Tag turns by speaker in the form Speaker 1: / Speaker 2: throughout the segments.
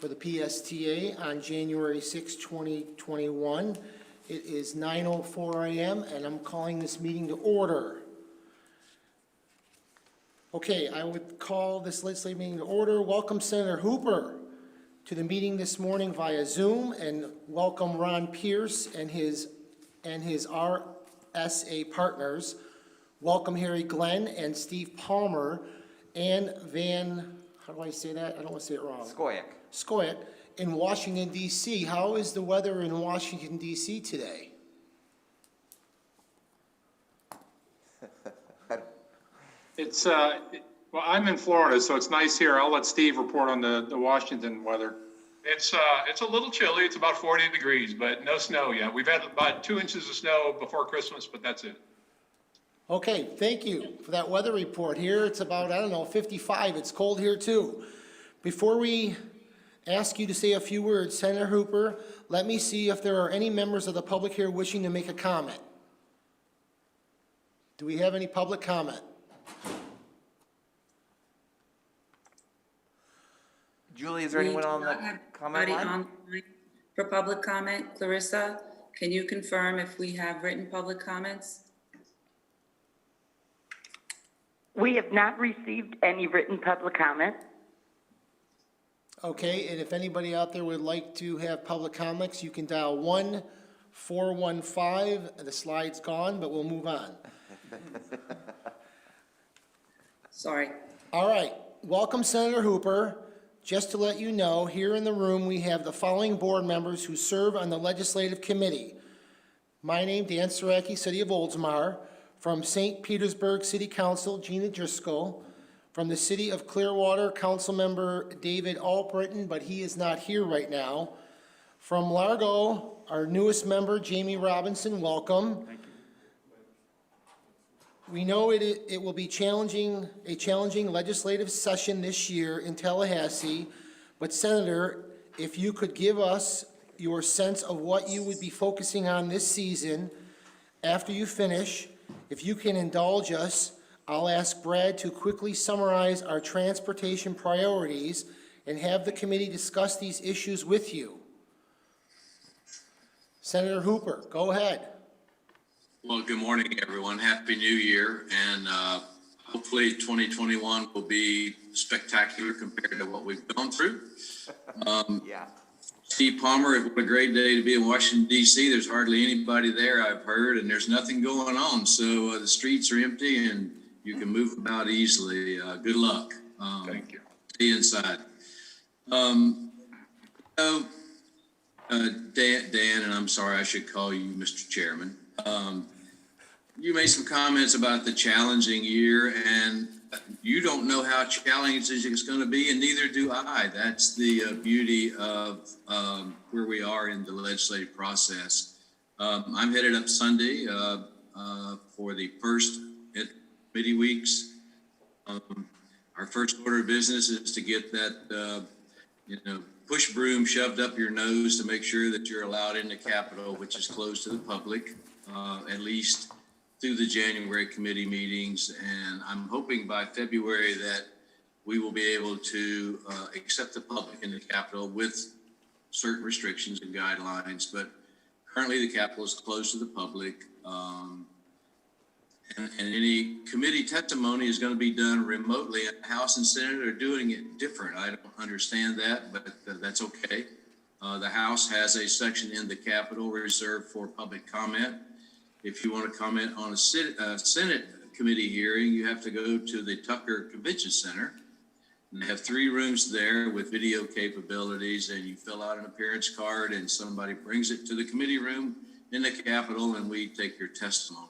Speaker 1: for the PSTA on January 6, 2021. It is 9:04 a.m. and I'm calling this meeting to order. Okay, I would call this legislative meeting to order. Welcome Senator Hooper to the meeting this morning via Zoom, and welcome Ron Pierce and his RSA partners. Welcome Harry Glenn and Steve Palmer and how do I say that? I don't want to say it wrong. Skoyak in Washington, D.C. How is the weather in Washington, D.C. today?
Speaker 2: It's, well, I'm in Florida, so it's nice here. I'll let Steve report on the Washington weather.
Speaker 3: It's a little chilly. It's about 40 degrees, but no snow yet. We've had about 2 inches of snow before Christmas, but that's it.
Speaker 1: Okay, thank you for that weather report. Here it's about, 55. It's cold here too. Before we ask you to say a few words, Senator Hooper, let me see if there are any members of the public here wishing to make a comment. Do we have any public comment?
Speaker 4: Julie, is there anyone on the comment line?
Speaker 5: For public comment, Clarissa, can you confirm if we have written public comments?
Speaker 6: We have not received any written public comment.
Speaker 1: Okay, and if anybody out there would like to have public comments, you can dial 1-415. The slide's gone, but we'll move on.
Speaker 5: Sorry.
Speaker 1: All right, welcome Senator Hooper. Just to let you know, here in the room we have the following board members who serve on the legislative committee. My name, Dan Saracki, City of Oldsmar. From St. Petersburg City Council, Gina Driscoll. From the City of Clearwater, Council Member David Albritton, but he is not here right now. From Largo, our newest member, Jamie Robinson, welcome. Thank you. We know it will be a challenging legislative session this year in Tallahassee, but Senator, if you could give us your sense of what you would be focusing on this season after you finish. If you can indulge us, I'll ask Brad to quickly summarize our transportation priorities and have the committee discuss these issues with you. Senator Hooper, go ahead.
Speaker 7: Well, good morning, everyone. Happy New Year. And hopefully 2021 will be spectacular compared to what we've gone through.
Speaker 4: Yeah.
Speaker 7: Steve Palmer, what a great day to be in Washington, D.C. There's hardly anybody there, I've heard, and there's nothing going on. So the streets are empty and you can move about easily. Good luck.
Speaker 3: Thank you.
Speaker 7: Stay inside. Dan, and I'm sorry, I should call you Mr. Chairman. You made some comments about the challenging year, and you don't know how challenging it's going to be, and neither do I. That's the beauty of where we are in the legislative process. I'm headed up Sunday for the first committee weeks. Our first order of business is to get that push broom shoved up your nose to make sure that you're allowed in the Capitol, which is closed to the public, at least through the January committee meetings. And I'm hoping by February that we will be able to accept the public in the Capitol with certain restrictions and guidelines. But currently the Capitol is closed to the public. And any committee testimony is going to be done remotely, and the House and Senate are doing it different. I don't understand that, but that's okay. The House has a section in the Capitol reserved for public comment. If you want to comment on a Senate committee hearing, you have to go to the Tucker Convention Center. And they have 3 rooms there with video capabilities, and you fill out an appearance card and somebody brings it to the committee room in the Capitol and we take your testimony.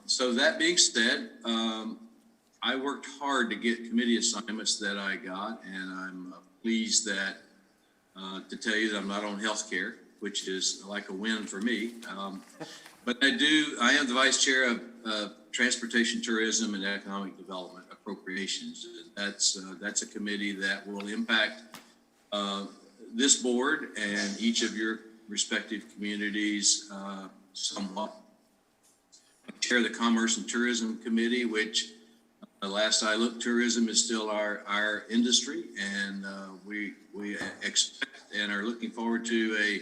Speaker 7: So that being said, I worked hard to get committee assignments that I got, and I'm pleased that to tell you that I'm not on health care, which is like a win for me. But I am the vice chair of Transportation, Tourism, and Economic Development Appropriations. That's a committee that will impact this board and each of your respective communities somewhat. I chair the Commerce and Tourism Committee, which Last I looked, tourism is still our industry, and we expect and are looking forward to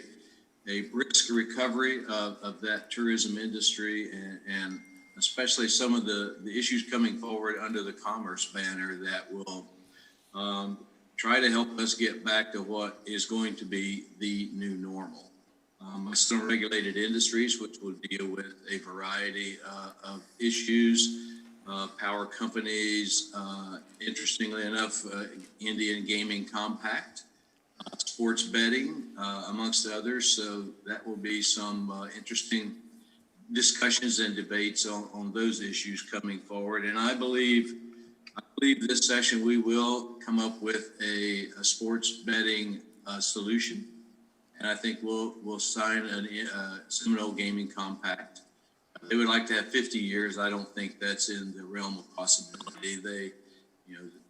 Speaker 7: a brisk recovery of that tourism industry, and especially some of the issues coming forward under the commerce banner that will try to help us get back to what is going to be the new normal. Some regulated industries, which will deal with a variety of issues, power companies, interestingly enough, Indian Gaming Compact, sports betting, amongst others. So that will be some interesting discussions and debates on those issues coming forward. And I believe this session we will come up with a sports betting solution. And I think we'll sign a Seminole Gaming Compact. They would like to have 50 years. I don't think that's in the realm of possibility.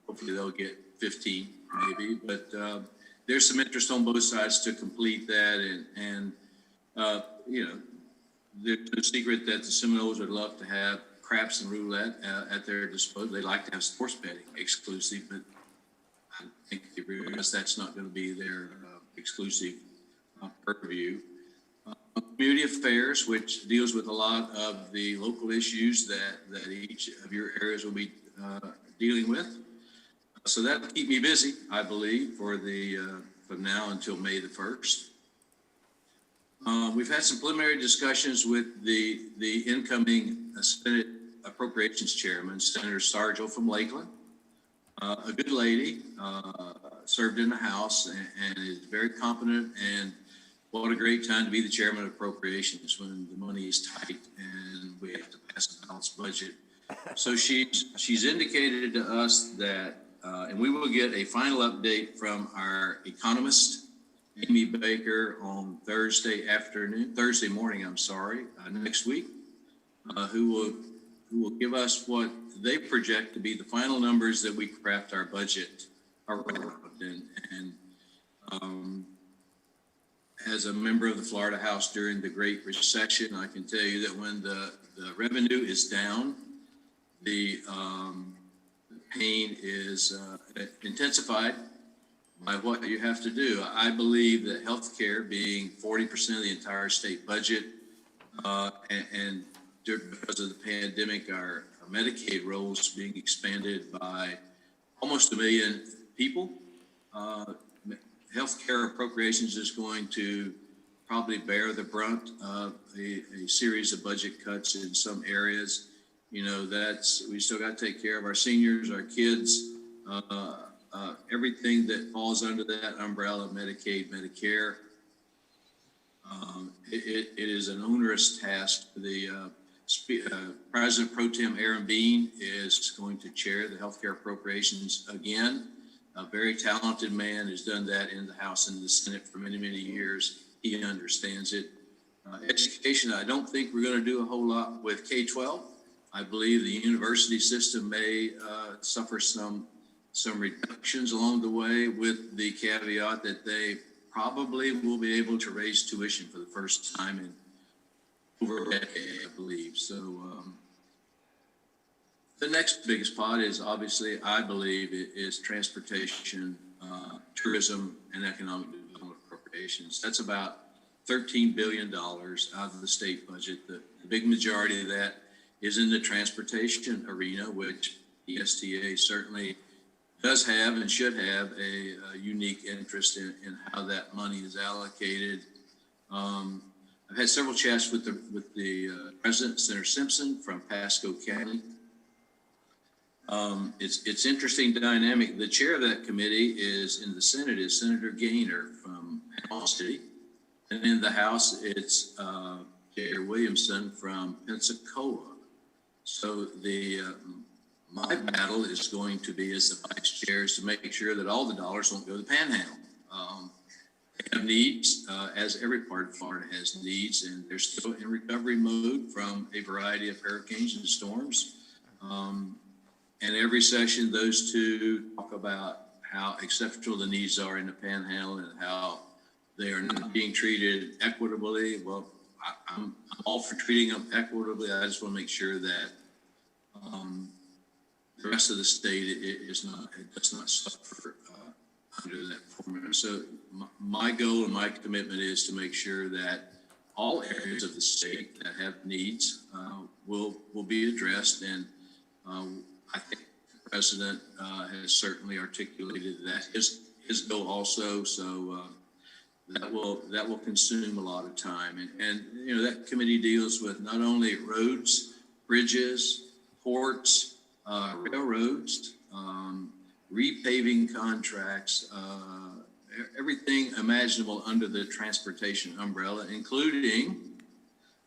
Speaker 7: Hopefully they'll get 15 maybe, but there's some interest on both sides to complete that. And there's no secret that the Seminoles would love to have craps and roulette at their disposal. They like to have sports betting exclusive, but I think they realize that's not going to be their exclusive purview. Community affairs, which deals with a lot of the local issues that each of your areas will be dealing with. So that'll keep me busy, I believe, from now until May the 1st. We've had some preliminary discussions with the incoming Senate Appropriations Chairman, Senator Sargent from Lakeland. A good lady, served in the House and is very competent, and what a great time to be the chairman of appropriations when the money is tight and we have to pass a balanced budget. So she's indicated to us that, and we will get a final update from our economist, Amy Baker, on Thursday morning, next week, who will give us what they project to be the final numbers that we craft our budget around. And as a member of the Florida House during the Great Recession, I can tell you that when the revenue is down, the pain is intensified by what you have to do. I believe that healthcare, being 40% of the entire state budget, and because of the pandemic, our Medicaid rolls being expanded by almost 1 million people, healthcare appropriations is going to probably bear the brunt of a series of budget cuts in some areas. We still got to take care of our seniors, our kids, everything that falls under that umbrella, Medicaid, Medicare. It is an onerous task. The President Pro Tem Aaron Bean is going to chair the healthcare appropriations again. A very talented man, has done that in the House and the Senate for many, many years. He understands it. Education, I don't think we're going to do a whole lot with K-12. I believe the university system may suffer some reductions along the way, with the caveat that they probably will be able to raise tuition for the first time in over a decade, I believe. So the next biggest pot is obviously, I believe, is transportation, tourism, and economic development appropriations. That's about $13 billion out of the state budget. The big majority of that is in the transportation arena, which the STA certainly does have and should have a unique interest in how that money is allocated. I've had several chats with the President, Senator Simpson from Pasco County. It's interesting dynamic. The chair of that committee is in the Senate is Senator Gaynor from Panama City, and in the House it's Chair Williamson from Pensacola. So my battle is going to be, as the vice chair, is to make sure that all the dollars don't go to the Panhandle. They have needs, as every part of Florida has needs, and they're still in recovery mode from a variety of hurricanes and storms. And every session, those two talk about how exceptional the needs are in the Panhandle and how they are not being treated equitably. Well, I'm all for treating them equitably. I just want to make sure that The rest of the state, it does not suffer under that formula. So my goal and my commitment is to make sure that all areas of the state that have needs will be addressed. And I think the president has certainly articulated that his goal also. So that will consume a lot of time. And you know, that committee deals with not only roads, bridges, ports, railroads, repaving contracts, everything imaginable under the transportation umbrella, including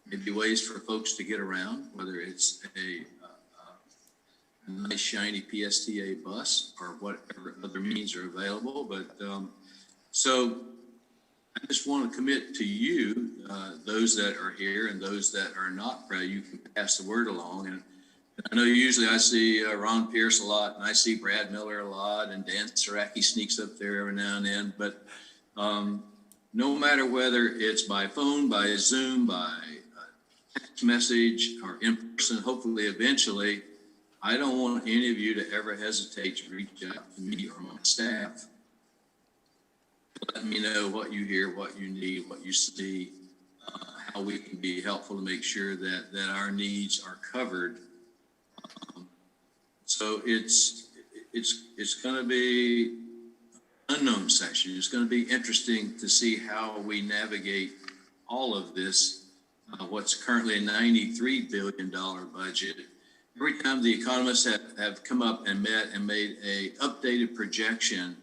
Speaker 7: maybe ways for folks to get around, whether it's a nice shiny PSTA bus or whatever other means are available. But so I just want to commit to you, those that are here and those that are not, you can pass the word along. And I know usually I see Ron Pierce a lot, and I see Brad Miller a lot, and Dan Saraki sneaks up there every now and then. But no matter whether it's by phone, by Zoom, by text message, or in person, hopefully eventually, I don't want any of you to ever hesitate to reach out to me or my staff. Let me know what you hear, what you need, what you see, how we can be helpful to make sure that our needs are covered. So it's going to be an unknown section. It's going to be interesting to see how we navigate all of this. What's currently a $93 billion budget. Every time the economists have come up and met and made a updated projection,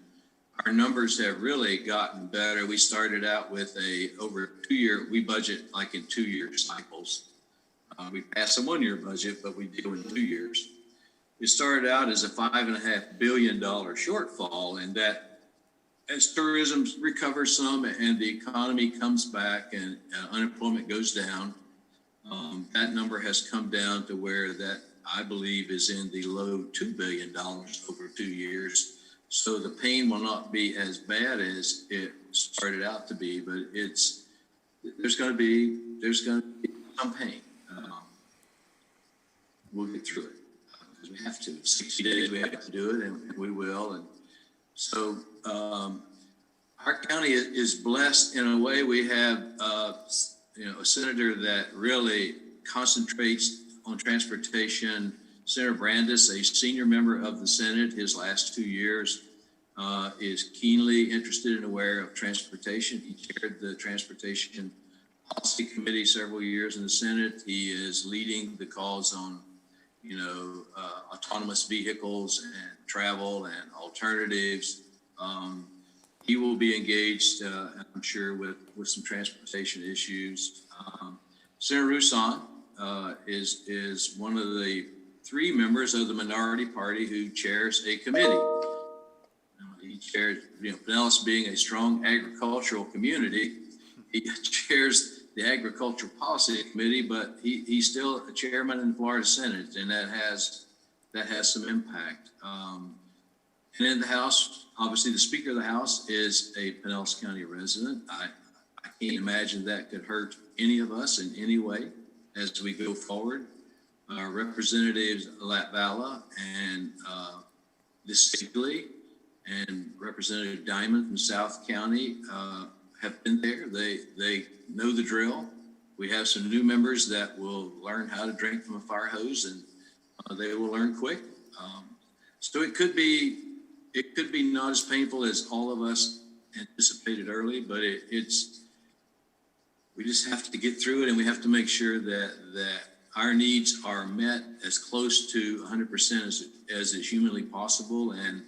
Speaker 7: our numbers have really gotten better. We started out with over 2 year, we budget like in 2 year cycles. We pass a 1 year budget, but we deal in 2 years. It started out as a $5.5 billion shortfall, and that as tourism recovers some and the economy comes back and unemployment goes down, that number has come down to where that I believe is in the low $2 billion over 2 years. So the pain will not be as bad as it started out to be, but there's going to be some pain. We'll get through it because we have to. 60 days we have to do it, and we will. And so our county is blessed in a way. We have a senator that really concentrates on transportation. Senator Brandes, a senior member of the Senate, his last 2 years, is keenly interested and aware of transportation. He chaired the Transportation Policy Committee several years in the Senate. He is leading the cause on, autonomous vehicles and travel and alternatives. He will be engaged, I'm sure, with some transportation issues. Senator Rouson is one of the 3 members of the minority party who chairs a committee. He chairs, Pinellas being a strong agricultural community, he chairs the Agricultural Policy Committee, but he's still a chairman in the Florida Senate, and that has some impact. And in the House, obviously the Speaker of the House is a Pinellas County resident. I can't imagine that could hurt any of us in any way as we go forward. Representatives Latvala and Distinctly and Representative Diamond from South County have been there. They know the drill. We have some new members that will learn how to drink from a fire hose, and they will learn quick. So it could be not as painful as all of us anticipated early, but we just have to get through it, and we have to make sure that our needs are met as close to 100% as is humanly possible. And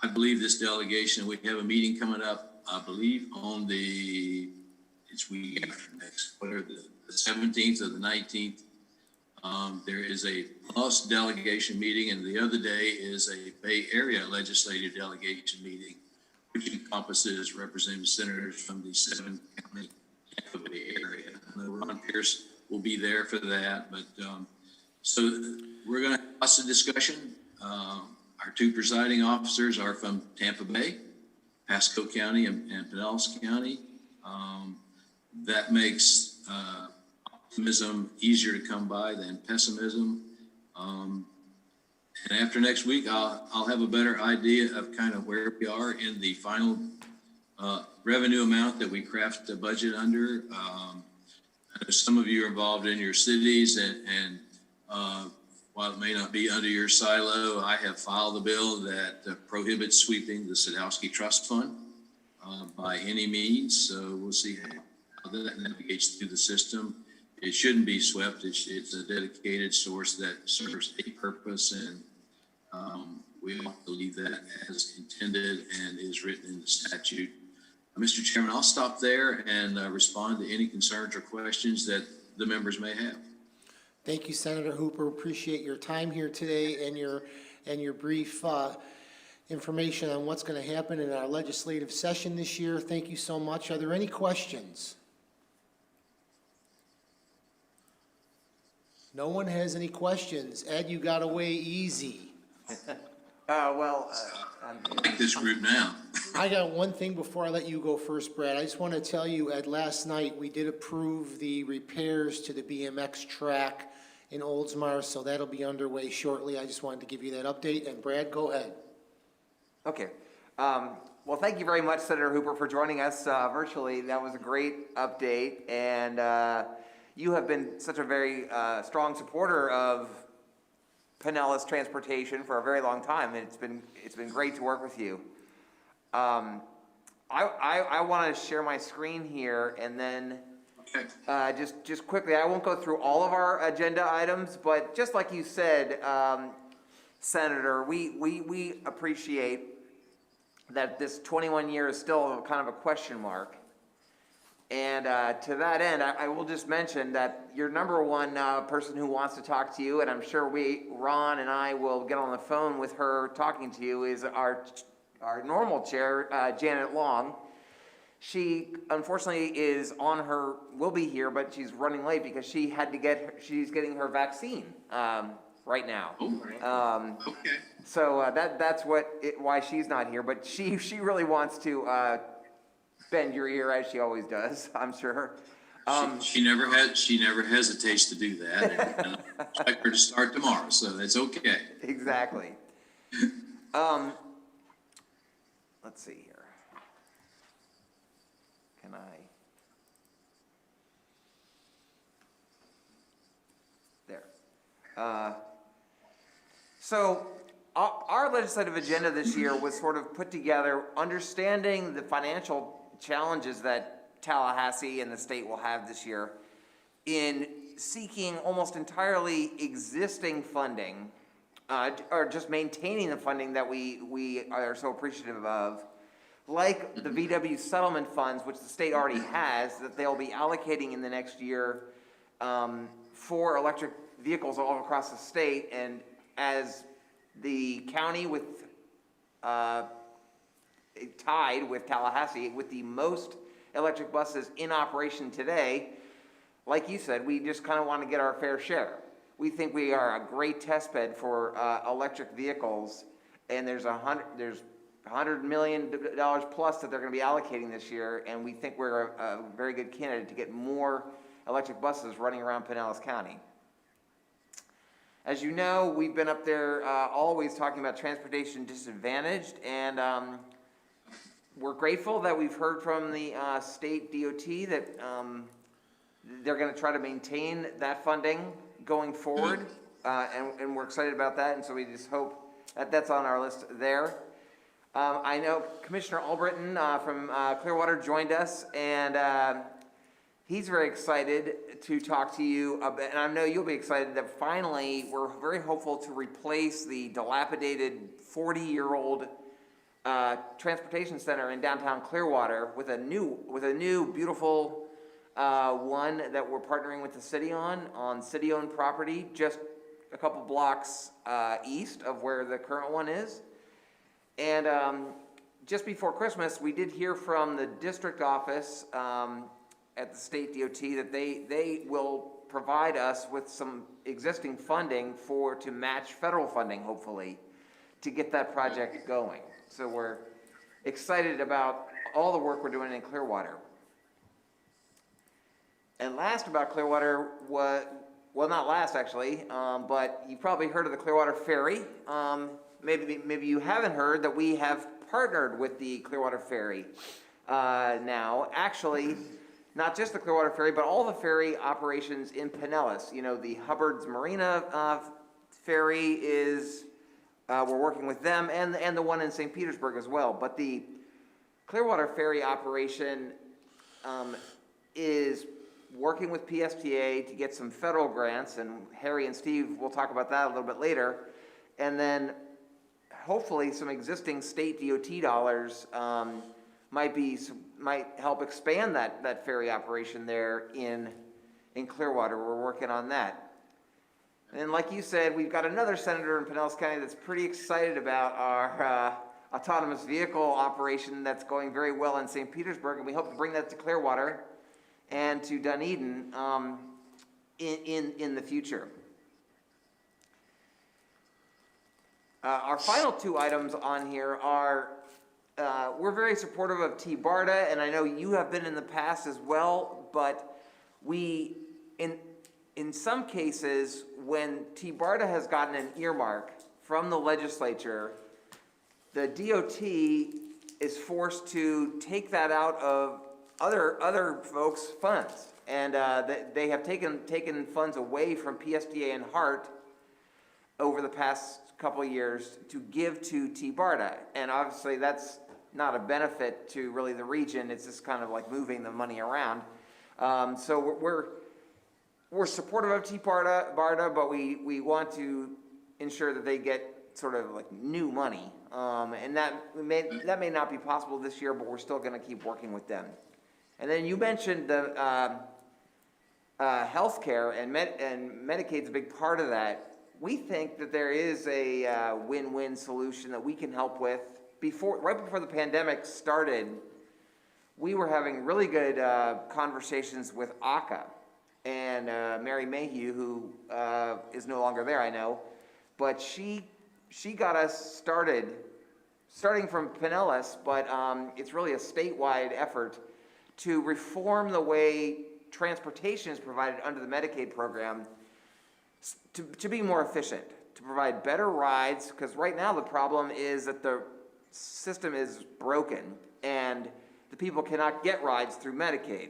Speaker 7: I believe this delegation, we have a meeting coming up, I believe on it's week after next, whatever, the 17th or the 19th. There is a Plus delegation meeting, and the other day is a Bay Area legislative delegation meeting, which encompasses representative senators from the 7-county Tampa Bay area. I know Ron Pierce will be there for that, but so we're going to have lots of discussion. Our 2 presiding officers are from Tampa Bay, Pasco County, and Pinellas County. That makes optimism easier to come by than pessimism. And after next week, I'll have a better idea of kind of where we are in the final revenue amount that we craft the budget under. I know some of you are involved in your cities, and while it may not be under your silo, I have filed a bill that prohibits sweeping the Sadowski Trust Fund by any means. So we'll see how that navigates through the system. It shouldn't be swept. It's a dedicated source that serves a purpose, and we all believe that as intended and is written in the statute. Mr. Chairman, I'll stop there and respond to any concerns or questions that the members may have.
Speaker 1: Thank you, Senator Hooper. Appreciate your time here today and your brief information on what's going to happen in our legislative session this year. Thank you so much. Are there any questions? No one has any questions. Ed, you got away easy.
Speaker 7: I like this group now.
Speaker 1: I got one thing before I let you go first, Brad. I just want to tell you, Ed, last night we did approve the repairs to the BMX track in Oldsmar, so that'll be underway shortly. I just wanted to give you that update. And Brad, go ahead.
Speaker 4: Okay. Well, thank you very much, Senator Hooper, for joining us virtually. That was a great update, and you have been such a very strong supporter of Pinellas Transportation for a very long time, and it's been great to work with you. I want to share my screen here, and then just quickly, I won't go through all of our agenda items, but just like you said, Senator, we appreciate that this 21 years is still kind of a question mark. And to that end, I will just mention that your number one person who wants to talk to you, and I'm sure Ron and I will get on the phone with her talking to you, is our normal chair, Janet Long. She unfortunately will be here, but she's running late because she's getting her vaccine right now.
Speaker 7: Okay.
Speaker 4: So that's why she's not here, but she really wants to bend your ear as she always does, I'm sure.
Speaker 7: She never hesitates to do that. And I expect her to start tomorrow, so that's okay.
Speaker 4: Exactly. Let's see here. Can I? There. So our legislative agenda this year was sort of put together understanding the financial challenges that Tallahassee and the state will have this year in seeking almost entirely existing funding, or just maintaining the funding that we are so appreciative of, like the VW settlement funds, which the state already has, that they'll be allocating in the next year for electric vehicles all across the state. And as the county tied with Tallahassee with the most electric buses in operation today, like you said, we just kind of want to get our fair share. We think we are a great test bed for electric vehicles, and there's $100 million plus that they're going to be allocating this year, and we think we're a very good candidate to get more electric buses running around Pinellas County. As you know, we've been up there always talking about transportation disadvantaged, and we're grateful that we've heard from the state DOT that they're going to try to maintain that funding going forward, and we're excited about that, and so we just hope that that's on our list there. I know Commissioner Albritton from Clearwater joined us, and he's very excited to talk to you, and I know you'll be excited that finally we're very hopeful to replace the dilapidated 40-year-old transportation center in downtown Clearwater with a new beautiful one that we're partnering with the city on city-owned property, just a couple blocks east of where the current one is. And just before Christmas, we did hear from the district office at the state DOT that they will provide us with some existing funding to match federal funding, hopefully, to get that project going. So we're excited about all the work we're doing in Clearwater. And last about Clearwater, well, not last actually, but you've probably heard of the Clearwater Ferry. Maybe you haven't heard that we have partnered with the Clearwater Ferry now. Actually, not just the Clearwater Ferry, but all the ferry operations in Pinellas. You know, the Hubbard's Marina ferry is, we're working with them, and the one in St. Petersburg as well. But the Clearwater Ferry operation is working with PSTA to get some federal grants, and Harry and Steve will talk about that a little bit later. And then hopefully some existing state DOT dollars might help expand that ferry operation there in Clearwater. We're working on that. And like you said, we've got another senator in Pinellas County that's pretty excited about our autonomous vehicle operation that's going very well in St. Petersburg, and we hope to bring that to Clearwater and to Dunedin in the future. Our final two items on here are, we're very supportive of T-BARDA, and I know you have been in the past as well, but we, in some cases, when T-BARDA has gotten an earmark from the legislature, the DOT is forced to take that out of other folks' funds, and they have taken funds away from PSDA and HART over the past couple of years to give to T-BARDA, and obviously that's not a benefit to really the region. It's just kind of like moving the money around. So we're supportive of T-BARDA, but we want to ensure that they get sort of like new money, and that may not be possible this year, but we're still going to keep working with them. And then you mentioned the healthcare, and Medicaid's a big part of that. We think that there is a win-win solution that we can help with. Right before the pandemic started, we were having really good conversations with ACA and Mary Mayhew, who is no longer there, I know, but she got us starting from Pinellas, but it's really a statewide effort to reform the way transportation is provided under the Medicaid program to be more efficient, to provide better rides, because right now the problem is that the system is broken and the people cannot get rides through Medicaid.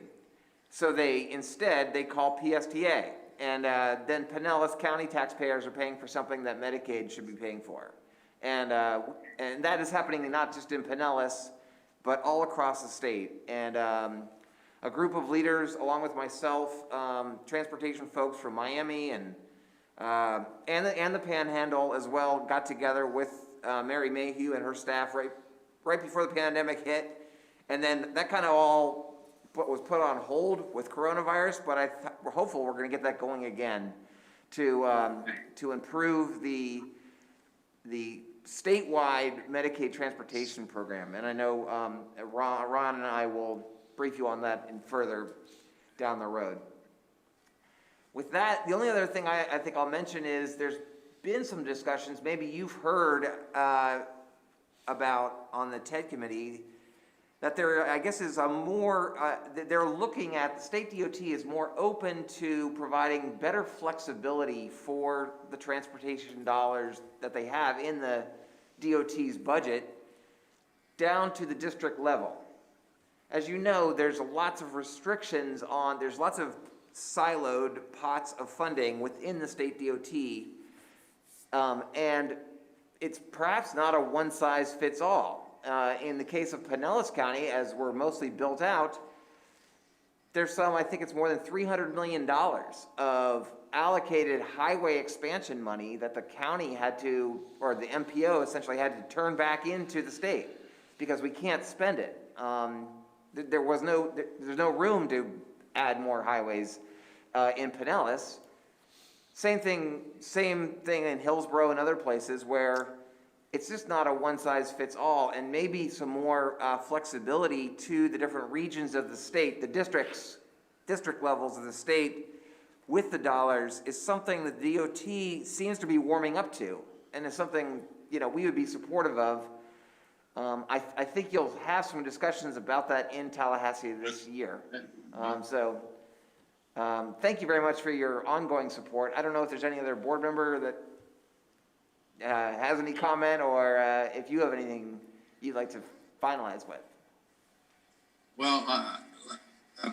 Speaker 4: So instead they call PSTA, and then Pinellas County taxpayers are paying for something that Medicaid should be paying for. And that is happening not just in Pinellas, but all across the state. And a group of leaders, along with myself, transportation folks from Miami and the Panhandle as well, got together with Mary Mayhew and her staff right before the pandemic hit, and then that kind of all was put on hold with coronavirus. But we're hopeful we're going to get that going again to improve the statewide Medicaid transportation program. And I know Ron and I will brief you on that further down the road. With that, the only other thing I think I'll mention is there's been some discussions, maybe you've heard about on the TED committee, that there, I guess, is a more, they're looking at, the state DOT is more open to providing better flexibility for the transportation dollars that they have in the DOT's budget down to the district level. As you know, there's lots of restrictions there's lots of siloed pots of funding within the state DOT, and it's perhaps not a one-size-fits-all. In the case of Pinellas County, as we're mostly built out, there's I think it's more than $300 million of allocated highway expansion money that the county had to, or the MPO essentially had to turn back into the state because we can't spend it. There's no room to add more highways in Pinellas. Same thing in Hillsborough and other places where it's just not a one-size-fits-all, and maybe some more flexibility to the different regions of the state, the district levels of the state with the dollars is something that the DOT seems to be warming up to, and is something we would be supportive of. I think you'll have some discussions about that in Tallahassee this year. Thank you very much for your ongoing support. I don't know if there's any other board member that has any comment, or if you have anything you'd like to finalize with.
Speaker 7: Well,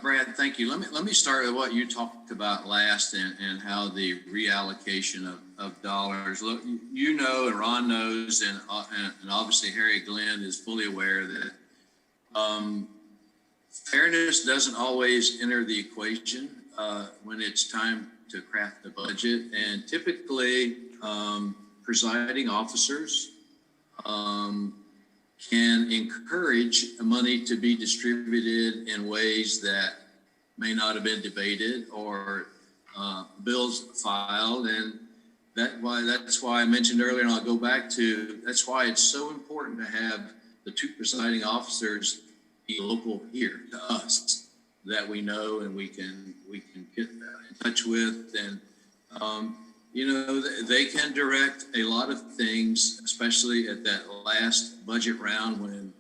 Speaker 7: Brad, thank you. Let me start with what you talked about last and how the reallocation of dollars. Look, you know, and Ron knows, and obviously Harry Glenn is fully aware that fairness doesn't always enter the equation when it's time to craft the budget. And typically, presiding officers can encourage money to be distributed in ways that may not have been debated or bills filed. And that's why I mentioned earlier, and I'll go back to, that's why it's so important to have the two presiding officers be local here to us, that we know and we can get in touch with. And you know, they can direct a lot of things, especially at that last budget round when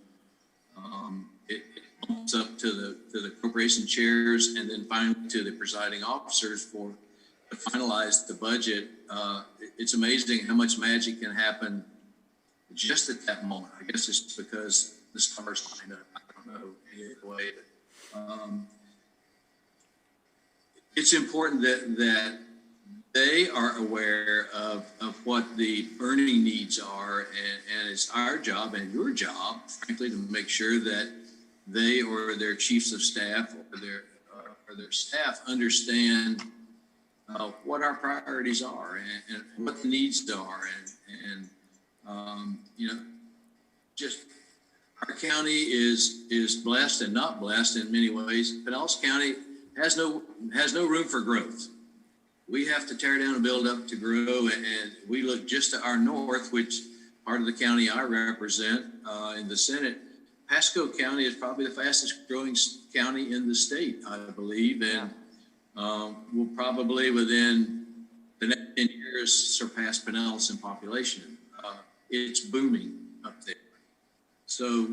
Speaker 7: it bumps up to the appropriation chairs and then finally to the presiding officers to finalize the budget. It's amazing how much magic can happen just at that moment. I guess it's because the stars line up. I don't know any way. It's important that they are aware of what the burning needs are, and it's our job and your job, frankly, to make sure that they or their chiefs of staff or their staff understand what our priorities are and what the needs are, and you know, just our county is blessed and not blessed in many ways. Pinellas County has no room for growth. We have to tear down and build up to grow, and we look just to our north, which part of the county I represent in the Senate. Pasco County is probably the fastest growing county in the state, I believe, and will probably within the next 10 years surpass Pinellas in population. It's booming up there. So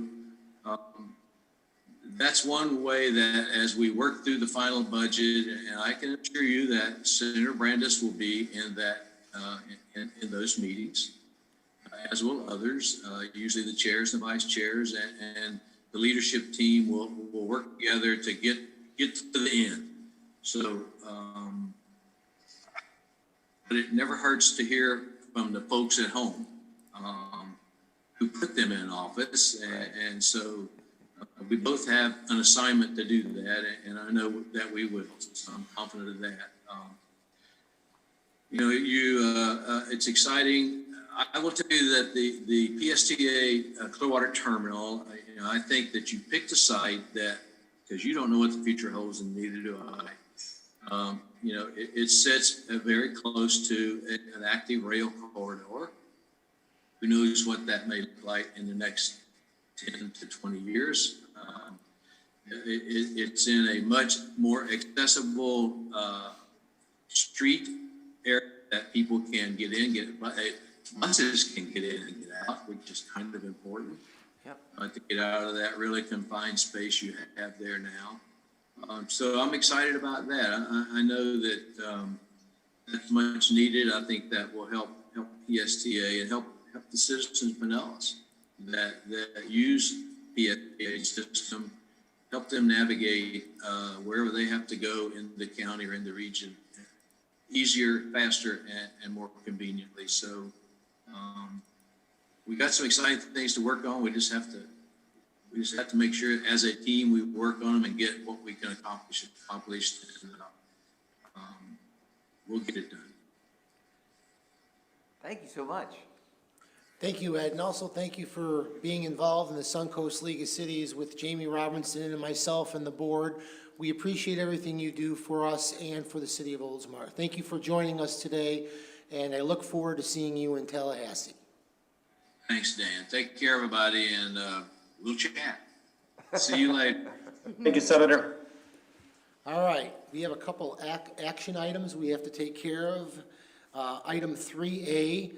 Speaker 7: that's one way that as we work through the final budget, and I can assure you that Senator Brandes will be in that in those meetings, as will others, usually the chairs and vice chairs, and the leadership team will work together to get to the end. So, but it never hurts to hear from the folks at home who put them in office, and so we both have an assignment to do that, and I know that we will. So I'm confident of that. You know, it's exciting. I will tell you that the PSTA Clearwater Terminal, you know, I think that you picked a site that, because you don't know what the future holds, and neither do I. You know, it sits very close to an active rail corridor. Who knows what that may look like in the next 10 to 20 years. It's in a much more accessible street area that people can get in, buses can get in and get out, which is kind of important.
Speaker 4: Yep.
Speaker 7: To get out of that really confined space you have there now. So I'm excited about that. I know that that's much needed. I think that will help PSTA and help the citizens of Pinellas that use PSTA system, help them navigate wherever they have to go in the county or in the region easier, faster, and more conveniently. So we got some exciting things to work on. We just have to make sure as a team we work on them and get what we can accomplish, and we'll get it done.
Speaker 4: Thank you so much.
Speaker 1: Thank you, Ed, and also thank you for being involved in the Suncoast League of Cities with Jamie Robinson and myself and the board. We appreciate everything you do for us and for the city of Oldsmar. Thank you for joining us today, and I look forward to seeing you in Tallahassee.
Speaker 7: Thanks, Dan. Take care, everybody, and we'll chat. See you later.
Speaker 8: Thank you, Senator.
Speaker 1: All right, we have a couple action items we have to take care of. Item 3A,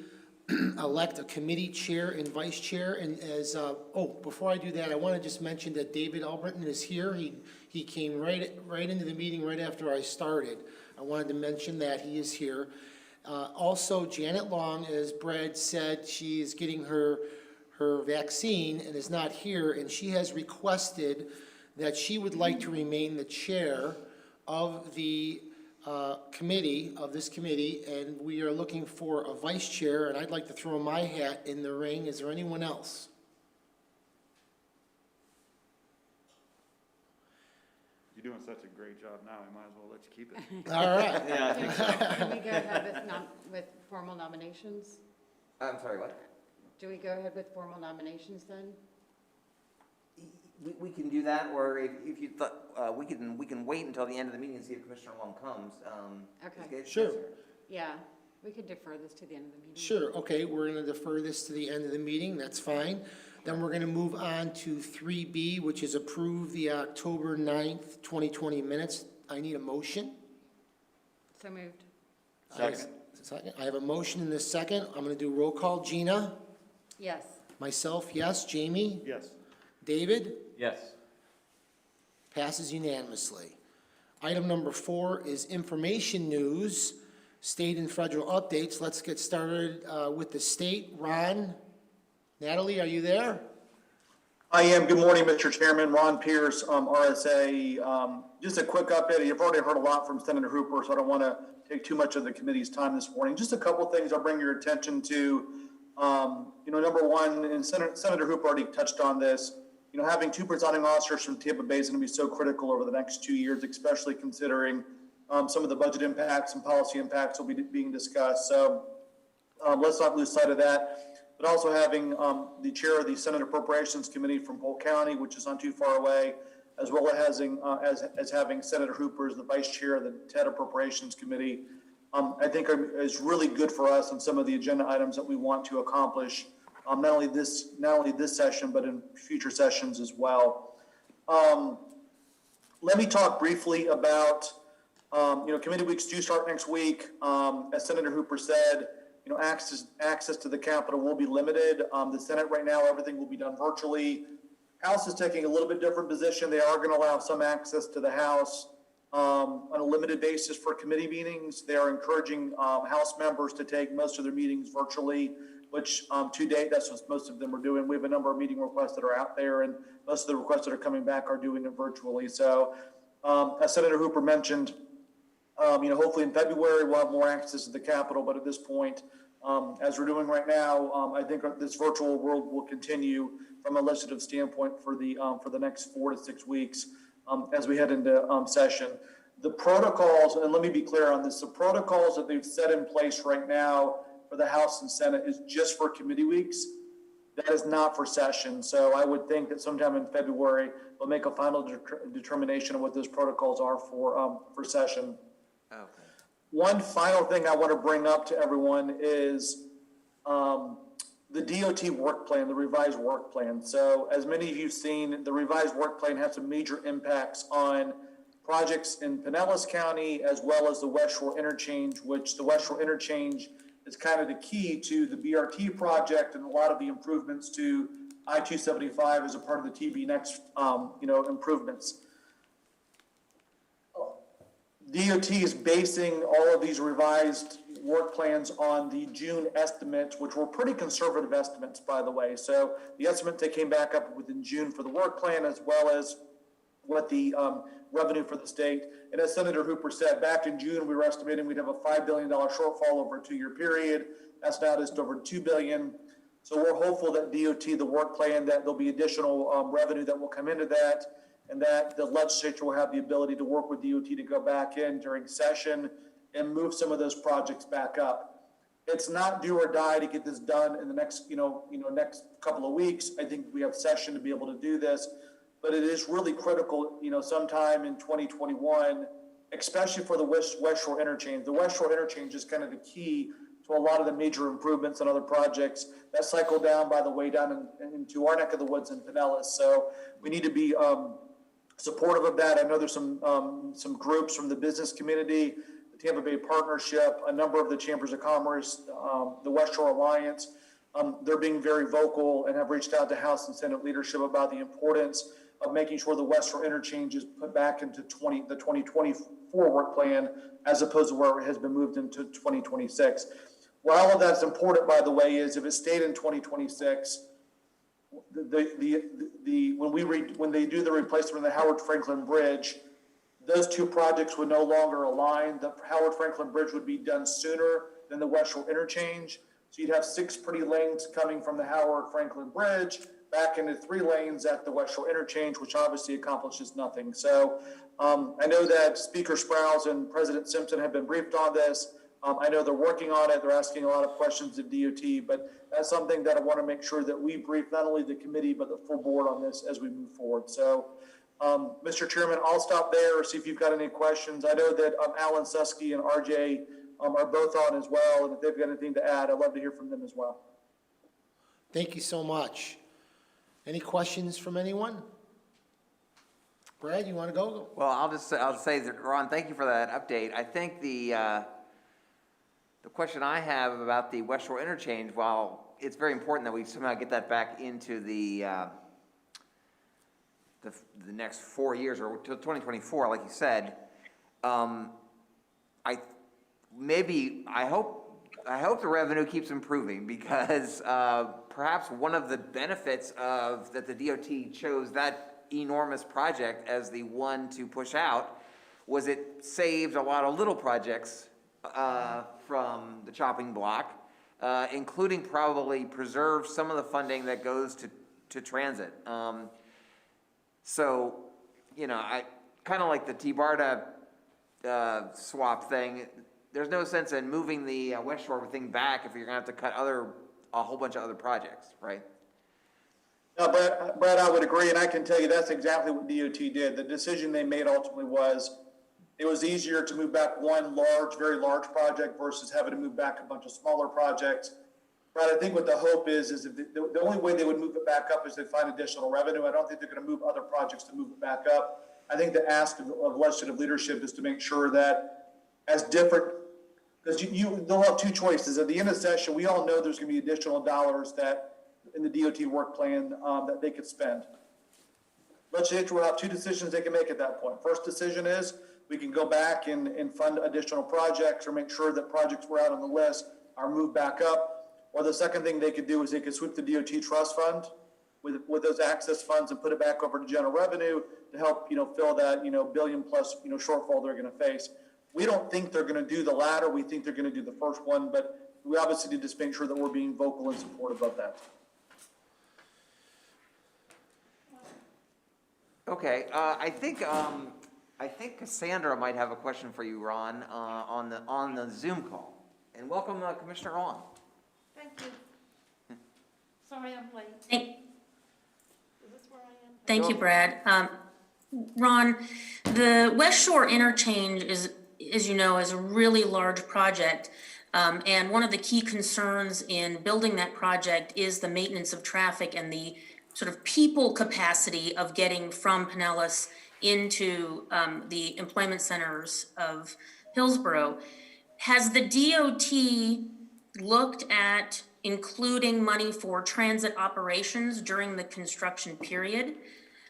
Speaker 1: elect a committee chair and vice chair, and as, before I do that, I want to just mention that David Albritton is here. He came right into the meeting right after I started. I wanted to mention that he is here. Also, Janet Long, as Brad said, she is getting her vaccine and is not here, and she has requested that she would like to remain the chair of the this committee, and we are looking for a vice chair, and I'd like to throw my hat in the ring. Is there anyone else?
Speaker 8: You're doing such a great job now, I might as well let you keep it.
Speaker 1: All right.
Speaker 4: Yeah, I think so.
Speaker 9: Can we go ahead with formal nominations?
Speaker 4: I'm sorry, what?
Speaker 9: Do we go ahead with formal nominations then?
Speaker 4: We can do that, or if you thought, we can wait until the end of the meeting and see if Commissioner Long comes.
Speaker 9: Okay.
Speaker 1: Sure.
Speaker 9: Yeah, we could defer this to the end of the meeting.
Speaker 1: Sure, okay, we're gonna defer this to the end of the meeting, that's fine. Then we're gonna move on to 3B, which is approve the October 9th, 2020 minutes. I need a motion.
Speaker 9: So moved.
Speaker 1: Second. I have a motion in this second. I'm gonna do roll call. Gina?
Speaker 9: Yes.
Speaker 1: Myself, yes. Jamie?
Speaker 8: Yes.
Speaker 1: David?
Speaker 3: Yes.
Speaker 1: Passes unanimously. Item number 4 is information news, state and federal updates. Let's get started with the state. Ron? Natalie, are you there?
Speaker 10: I am. Good morning, Mr. Chairman. Ron Pierce, RSA. Just a quick update. You've already heard a lot from Senator Hooper, so I don't want to take too much of the committee's time this morning. Just a couple things I'll bring your attention to. Number one, and Senator Hooper already touched on this, having 2 presiding officers from Tampa Bay is going to be so critical over the next 2 years, especially considering some of the budget impacts and policy impacts will be being discussed. So let's not lose sight of that. But also having the chair of the Senate Appropriations Committee from Polk County, which is not too far away, as well as having Senator Hooper as the vice chair of the TED Appropriations Committee, I think is really good for us on some of the agenda items that we want to accomplish, not only this session, but in future sessions as well. Let me talk briefly about, committee weeks do start next week. As Senator Hooper said, access to the Capitol will be limited. The Senate right now, everything will be done virtually. House is taking a little bit different position. They are going to allow some access to the House on a limited basis for committee meetings. They are encouraging House members to take most of their meetings virtually, which to date, that's what most of them are doing. We have a number of meeting requests that are out there, and most of the requests that are coming back are doing it virtually. So as Senator Hooper mentioned, hopefully in February, we'll have more access to the Capitol, but at this point, as we're doing right now, I think this virtual world will continue from a legislative standpoint for the next 4 to 6 weeks as we head into session. The protocols, and let me be clear on this, the protocols that they've set in place right now for the House and Senate is just for committee weeks. That is not for session. So I would think that sometime in February, we'll make a final determination of what those protocols are for session.
Speaker 4: Okay.
Speaker 10: One final thing I want to bring up to everyone is the DOT work plan, the revised work plan. So as many of you have seen, the revised work plan has some major impacts on projects in Pinellas County, as well as the West Shore Interchange, which the West Shore Interchange is kind of the key to the BRT project and a lot of the improvements to I-275 as a part of the TB Next, improvements. DOT is basing all of these revised work plans on the June estimates, which were pretty conservative estimates, by the way. So the estimates that came back up within June for the work plan, as well as what the revenue for the state. And as Senator Hooper said, back in June, we were estimating we'd have a $5 billion shortfall over a 2-year period. That's now just over $2 billion. So we're hopeful that DOT, the work plan, that there'll be additional revenue that will come into that, and that the legislature will have the ability to work with DOT to go back in during session and move some of those projects back up. It's not do or die to get this done in the next, next couple of weeks. I think we have session to be able to do this, but it is really critical, sometime in 2021, especially for the West Shore Interchange. The West Shore Interchange is kind of the key to a lot of the major improvements and other projects that cycle down, by the way, down into our neck of the woods in Pinellas. So we need to be supportive of that. I know there's some groups from the business community the Tampa Bay Partnership, a number of the Chambers of Commerce, the West Shore Alliance. They're being very vocal and have reached out to House and Senate leadership about the importance of making sure the West Shore interchange is put back into the 2024 work plan, as opposed to where it has been moved into 2026. Why all of that's important, by the way, is if it stayed in 2026, when they do the replacement of the Howard Franklin Bridge, those two projects would no longer align. The Howard Franklin Bridge would be done sooner than the West Shore interchange. So you'd have 6 pretty lanes coming from the Howard Franklin Bridge back into 3 lanes at the West Shore interchange, which obviously accomplishes nothing. So I know that Speaker Sprouse and President Simpson have been briefed on this. I know they're working on it. They're asking a lot of questions of DOT, but that's something that I want to make sure that we brief not only the committee, but the full board on this as we move forward. So, Mr. Chairman, I'll stop there, see if you've got any questions. I know that Alan Susky and RJ are both on as well, and if they've got anything to add, I'd love to hear from them as well.
Speaker 1: Thank you so much. Any questions from anyone? Brad, you want to go?
Speaker 4: Well, I'll say that, Ron, thank you for that update. I think the question I have about the West Shore interchange, while it's very important that we somehow get that back into the next 4 years or to 2024, like you said, I hope the revenue keeps improving, because perhaps one of the benefits of that the DOT chose that enormous project as the one to push out was it saved a lot of little projects from the chopping block, including probably preserve some of the funding that goes to transit. So, you know, I kind of like the T-BARTA swap thing. There's no sense in moving the West Shore thing back if you're gonna have to cut a whole bunch of other projects, right?
Speaker 10: No, Brad, I would agree, and I can tell you that's exactly what DOT did. The decision they made ultimately was it was easier to move back one very large project versus having to move back a bunch of smaller projects. Brad, I think what the hope is if the only way they would move it back up is they find additional revenue. I don't think they're going to move other projects to move it back up. I think the ask of legislative leadership is to make sure that as different, because they'll have 2 choices. At the end of the session, we all know there's going to be additional dollars that in the DOT work plan that they could spend. Legislature will have 2 decisions they can make at that point. First decision is we can go back and fund additional projects or make sure that projects were out on the list are moved back up. Or the second thing they could do is they could sweep the DOT trust fund with those access funds and put it back over to general revenue to help, fill that, billion plus, shortfall they're going to face. We don't think they're going to do the latter. We think they're going to do the first one, but we obviously need to make sure that we're being vocal and supportive of that.
Speaker 4: Okay, I think Cassandra might have a question for you, Ron, on the Zoom call. And welcome, Commissioner Ron.
Speaker 9: Thank you. Sorry I'm late. Is this where I am?
Speaker 11: Thank you, Brad. Ron, the West Shore interchange is, as you know, is a really large project. And one of the key concerns in building that project is the maintenance of traffic and the sort of people capacity of getting from Pinellas into the employment centers of Hillsborough. Has the DOT looked at including money for transit operations during the construction period?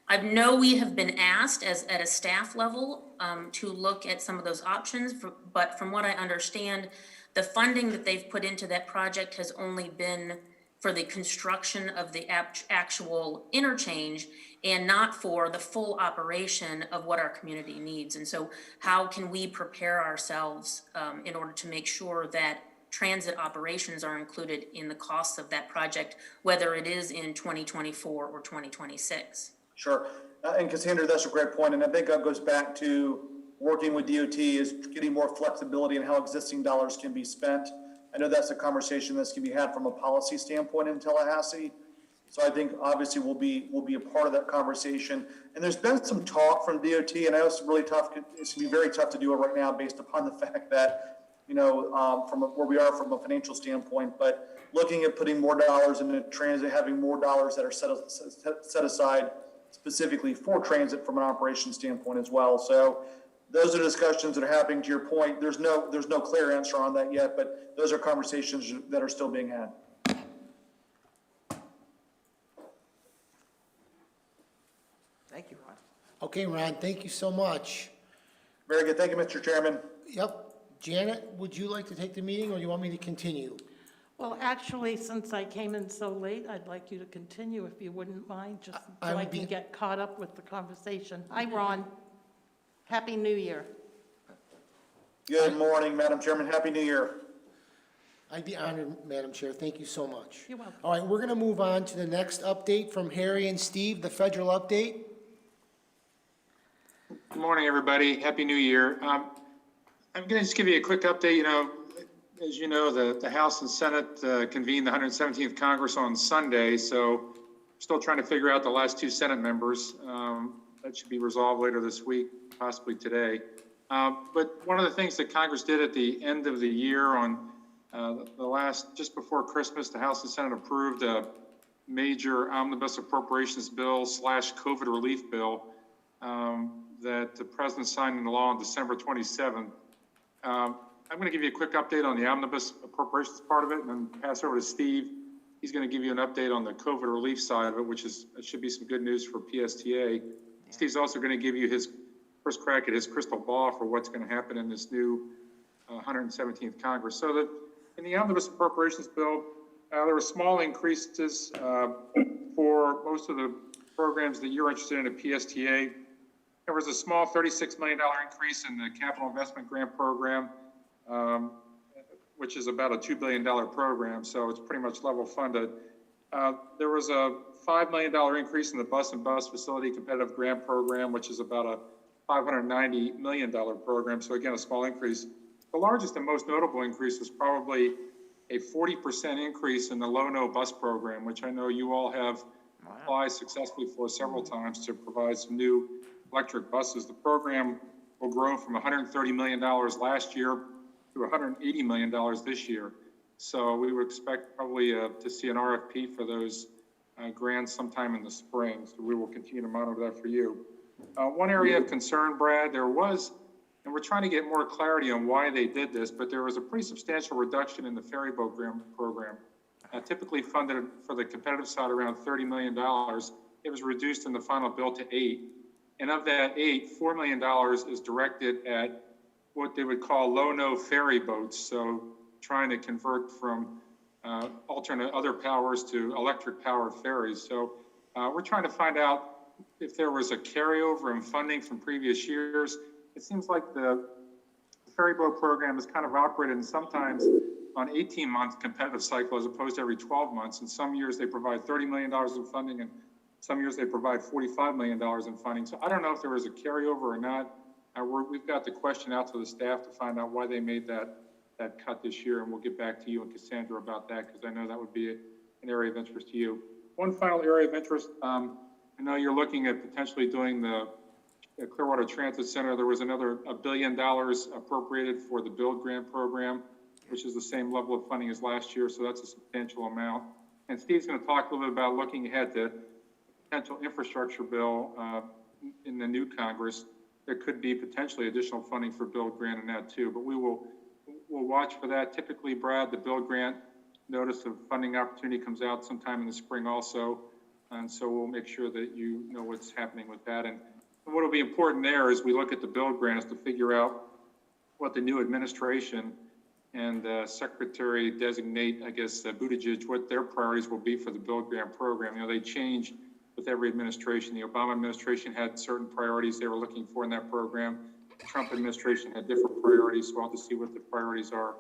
Speaker 11: I know we have been asked at a staff level to look at some of those options, but from what I understand, the funding that they've put into that project has only been for the construction of the actual interchange and not for the full operation of what our community needs. And so how can we prepare ourselves in order to make sure that transit operations are included in the costs of that project, whether it is in 2024 or 2026?
Speaker 10: Sure. And Cassandra, that's a great point. And I think that goes back to working with DOT is getting more flexibility in how existing dollars can be spent. I know that's a conversation that's going to be had from a policy standpoint in Tallahassee. So I think obviously we'll be a part of that conversation. And there's been some talk from DOT, and I know it's really tough. It's going to be very tough to do it right now based upon the fact that, from where we are from a financial standpoint, but looking at putting more dollars into transit, having more dollars that are set aside specifically for transit from an operations standpoint as well. So those are discussions that are happening. To your point, there's no clear answer on that yet, but those are conversations that are still being had.
Speaker 4: Thank you, Ron.
Speaker 1: Okay, Ron, thank you so much.
Speaker 10: Very good. Thank you, Mr. Chairman.
Speaker 1: Yep. Janet, would you like to take the meeting, or you want me to continue?
Speaker 9: Well, actually, since I came in so late, I'd like you to continue if you wouldn't mind, just so
Speaker 1: I
Speaker 9: I
Speaker 1: would
Speaker 9: can
Speaker 1: be-
Speaker 9: get caught up with the conversation. Hi, Ron. Happy New Year.
Speaker 10: Good morning, Madam Chairman. Happy New Year.
Speaker 1: I'd be honored, Madam Chair. Thank you so much.
Speaker 9: You're welcome.
Speaker 1: All right, we're going to move on to the next update from Harry and Steve, the federal update.
Speaker 2: Good morning, everybody. Happy New Year. I'm going to just give you a quick update. As you know, the House and Senate convened the 117th Congress on Sunday, so still trying to figure out the last two Senate members. That should be resolved later this week, possibly today. But one of the things that Congress did at the end of the year on just before Christmas, the House and Senate approved a major omnibus appropriations bill / COVID relief bill that the President signed into law on December 27th. I'm going to give you a quick update on the omnibus appropriations part of it, and then pass over to Steve. He's going to give you an update on the COVID relief side of it, which should be some good news for PSTA. Steve's also going to give you his first crack at his crystal ball for what's going to happen in this new 117th Congress. So in the omnibus appropriations bill, there were small increases for most of the programs that you're interested in at PSTA. There was a small $36 million increase in the capital investment grant program, which is about a $2 billion program, so it's pretty much level funded. There was a $5 million increase in the bus and bus facility competitive grant program, which is about a $590 million program, so again, a small increase. The largest and most notable increase was probably a 40% increase in the low-no bus program, which I know you all have applied successfully for several times to provide some new electric buses. The program will grow from $130 million last year to $180 million this year. So we would expect probably to see an RFP for those grants sometime in the spring. So we will continue to monitor that for you. One area of concern, Brad, there was, and we're trying to get more clarity on why they did this, but there was a pretty substantial reduction in the ferry boat program. Typically funded for the competitive side around $30 million. It was reduced in the final bill to $8 million. And of that $4 million is directed at what they would call low-no ferry boats. So trying to convert from alternate other powers to electric powered ferries. So we're trying to find out if there was a carryover in funding from previous years. It seems like the ferry boat program is kind of operated in sometimes on 18-month competitive cycle as opposed to every 12 months. In some years they provide $30 million in funding, and some years they provide $45 million in funding. So I don't know if there was a carryover or not. We've got the question out to the staff to find out why they made that cut this year, and we'll get back to you and Cassandra about that, because I know that would be an area of interest to you. One final area of interest, I know you're looking at potentially doing the Clearwater Transit Center. There was another $1 billion appropriated for the Build Grant Program, which is the same level of funding as last year, so that's a substantial amount. And Steve's going to talk a little bit about looking ahead to potential infrastructure bill in the new Congress. There could be potentially additional funding for Build Grant in that too, but we'll watch for that. Typically, Brad, the Build Grant notice of funding opportunity comes out sometime in the spring also, and so we'll make sure that you know what's happening with that. And what will be important there as we look at the Build Grant is to figure out what the new administration and Secretary-designate, I guess, Buttigieg, what their priorities will be for the Build Grant program. You know, they change with every administration. The Obama administration had certain priorities they were looking for in that program. The Trump administration had different priorities, so we'll have to see what the priorities are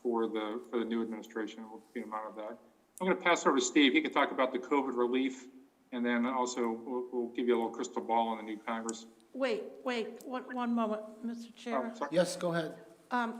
Speaker 2: for the new administration. We'll keep in mind of that. I'm going to pass over to Steve. He can talk about the COVID relief, and then also we'll give you a little crystal ball on the new Congress.
Speaker 9: Wait, one moment, Mr. Chair.
Speaker 2: Oh, sorry.
Speaker 1: Yes, go ahead.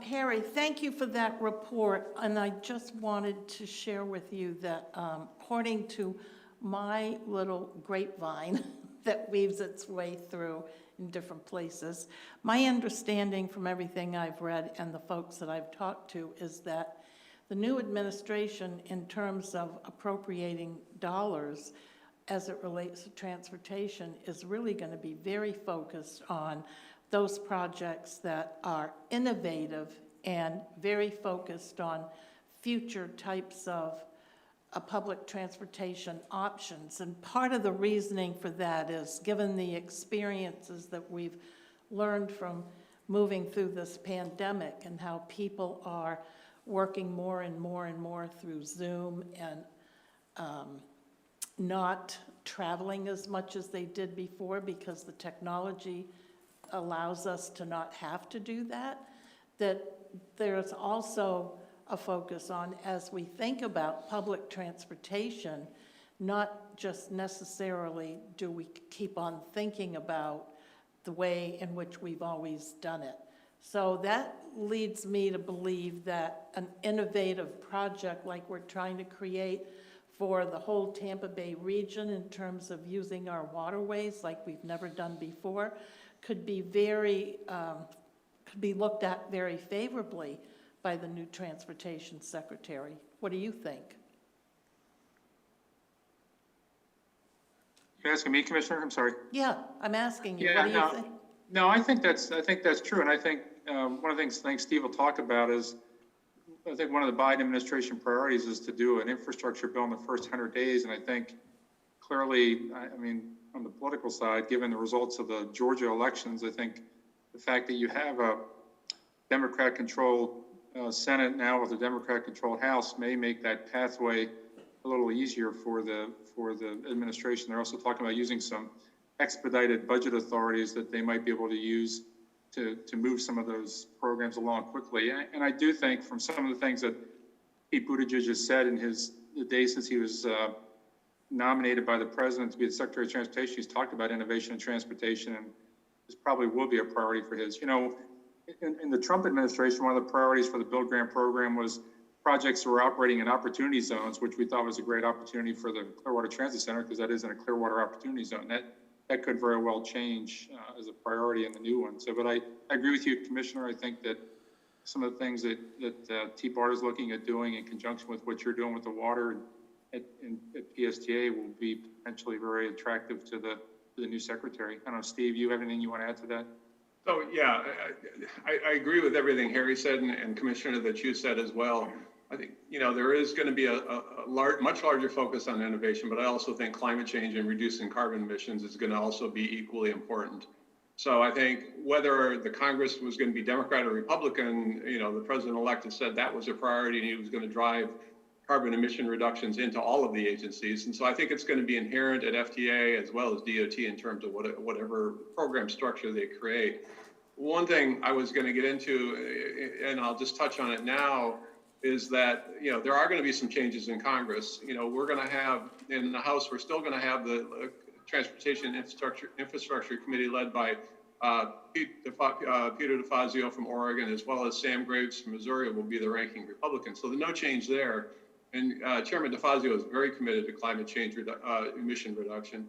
Speaker 9: Harry, thank you for that report, and I just wanted to share with you that according to my little grapevine that weaves its way through in different places, my understanding from everything I've read and the folks that I've talked to is that the new administration, in terms of appropriating dollars as it relates to transportation, is really going to be very focused on those projects that are innovative and very focused on future types of public transportation options. And part of the reasoning for that is, given the experiences that we've learned from moving through this pandemic and how people are working more and more and more through Zoom and not traveling as much as they did before because the technology allows us to not have to do that, that there's also a focus on, as we think about public transportation, not just necessarily do we keep on thinking about the way in which we've always done it. So that leads me to believe that an innovative project like we're trying to create for the whole Tampa Bay region in terms of using our waterways like we've never done before could be looked at very favorably by the new Transportation Secretary. What do you think?
Speaker 2: You're asking me, Commissioner? I'm sorry.
Speaker 9: Yeah, I'm asking you.
Speaker 2: Yeah,
Speaker 9: What do you think?
Speaker 2: No, I think that's true. And I think one of the things I think Steve will talk about is, I think one of the Biden administration priorities is to do an infrastructure bill in the first 100 days. And I think clearly, I mean, on the political side, given the results of the Georgia elections, I think the fact that you have a Democrat-controlled Senate now with a Democrat-controlled House may make that pathway a little easier for the administration. They're also talking about using some expedited budget authorities that they might be able to use to move some of those programs along quickly. And I do think from some of the things that Pete Buttigieg has said in the days since he was nominated by the president to be the Secretary of Transportation, he's talked about innovation in transportation, and this probably will be a priority for his. You know, in the Trump administration, one of the priorities for the Bill Grant program was projects that were operating in opportunity zones, which we thought was a great opportunity for the Clearwater Transit Center because that isn't a Clearwater opportunity zone. That could very well change as a priority in the new one. So, but I agree with you, Commissioner. I think that some of the things that TBART is looking at doing in conjunction with what you're doing with the water at PSTA will be potentially very attractive to the new secretary. I don't know, Steve, you have anything you want to add to that?
Speaker 3: So, yeah, I agree with everything Harry said and Commissioner that you said as well. I think, you know, there is going to be a much larger focus on innovation, but I also think climate change and reducing carbon emissions is going to also be equally important. So I think whether the Congress was going to be Democrat or Republican, you know, the president-elect has said that was a priority and he was going to drive carbon emission reductions into all of the agencies. And so I think it's going to be inherent at FTA as well as DOT in terms of whatever program structure they create. One thing I was going to get into, and I'll just touch on it now, is that, you know, there are going to be some changes in Congress. You know, we're going to have, in the House, we're still going to have the Transportation Infrastructure Committee led by Peter DeFazio from Oregon, as well as Sam Graves from Missouri will be the ranking Republican. So there's no change there. And Chairman DeFazio is very committed to climate change emission reduction.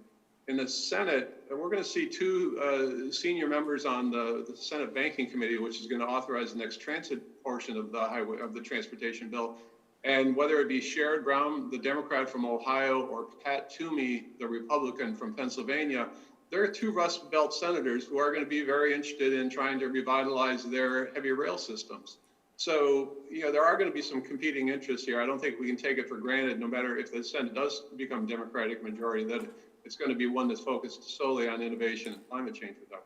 Speaker 3: In the Senate, we're going to see two senior members on the Senate Banking Committee, which is going to authorize the next transit portion of the transportation bill. And whether it be Sherrod Brown, the Democrat from Ohio, or Pat Toomey, the Republican from Pennsylvania, there are two Rust Belt senators who are going to be very interested in trying to revitalize their heavy rail systems. So, you know, there are going to be some competing interests here. I don't think we can take it for granted, no matter if the Senate does become Democratic majority, that it's going to be one that's focused solely on innovation and climate change reduction.